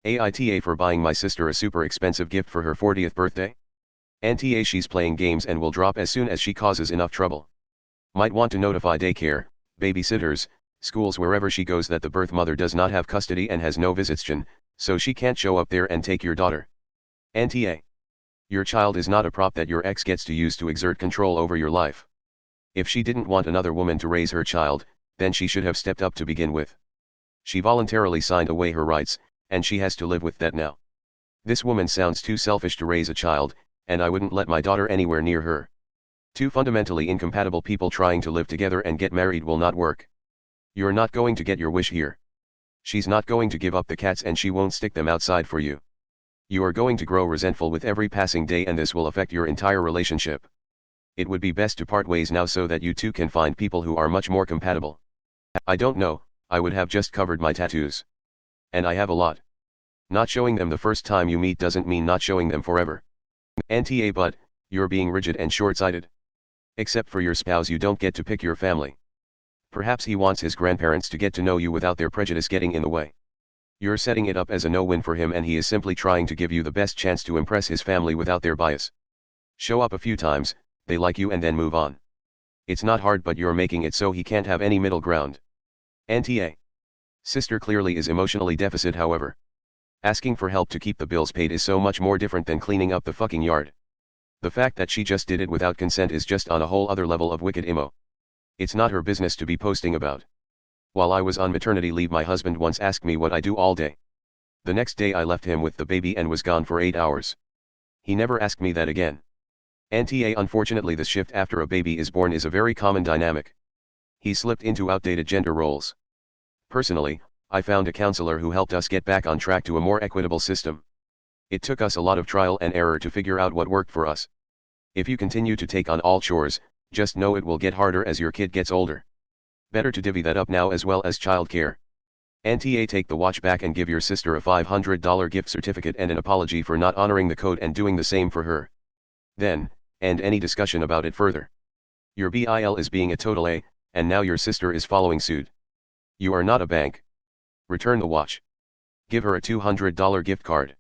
AITA for buying my sister a super expensive gift for her 40th birthday? Auntie A, she's playing games and will drop as soon as she causes enough trouble. Might want to notify daycare, babysitters, schools wherever she goes that the birth mother does not have custody and has no visitation, so she can't show up there and take your daughter. Auntie A. Your child is not a prop that your ex gets to use to exert control over your life. If she didn't want another woman to raise her child, then she should have stepped up to begin with. She voluntarily signed away her rights, and she has to live with that now. This woman sounds too selfish to raise a child, and I wouldn't let my daughter anywhere near her. Two fundamentally incompatible people trying to live together and get married will not work. You're not going to get your wish here. She's not going to give up the cats and she won't stick them outside for you. You are going to grow resentful with every passing day and this will affect your entire relationship. It would be best to part ways now so that you two can find people who are much more compatible. I don't know, I would have just covered my tattoos. And I have a lot. Not showing them the first time you meet doesn't mean not showing them forever. Auntie A, but you're being rigid and short-sighted. Except for your spouse, you don't get to pick your family. Perhaps he wants his grandparents to get to know you without their prejudice getting in the way. You're setting it up as a no-win for him and he is simply trying to give you the best chance to impress his family without their bias. Show up a few times, they like you and then move on. It's not hard, but you're making it so he can't have any middle ground. Auntie A. Sister clearly is emotionally deficit, however. Asking for help to keep the bills paid is so much more different than cleaning up the fucking yard. The fact that she just did it without consent is just on a whole other level of wicked emo. It's not her business to be posting about. While I was on maternity leave, my husband once asked me what I do all day. The next day I left him with the baby and was gone for 8 hours. He never asked me that again. Auntie A, unfortunately the shift after a baby is born is a very common dynamic. He slipped into outdated gender roles. Personally, I found a counselor who helped us get back on track to a more equitable system. It took us a lot of trial and error to figure out what worked for us. If you continue to take on all chores, just know it will get harder as your kid gets older. Better to divvy that up now as well as childcare. Auntie A, take the watch back and give your sister a $500 gift certificate and an apology for not honoring the code and doing the same for her. Then, end any discussion about it further. Your BIL is being a total A, and now your sister is following suit. You are not a bank. Return the watch. Give her a $200 gift card.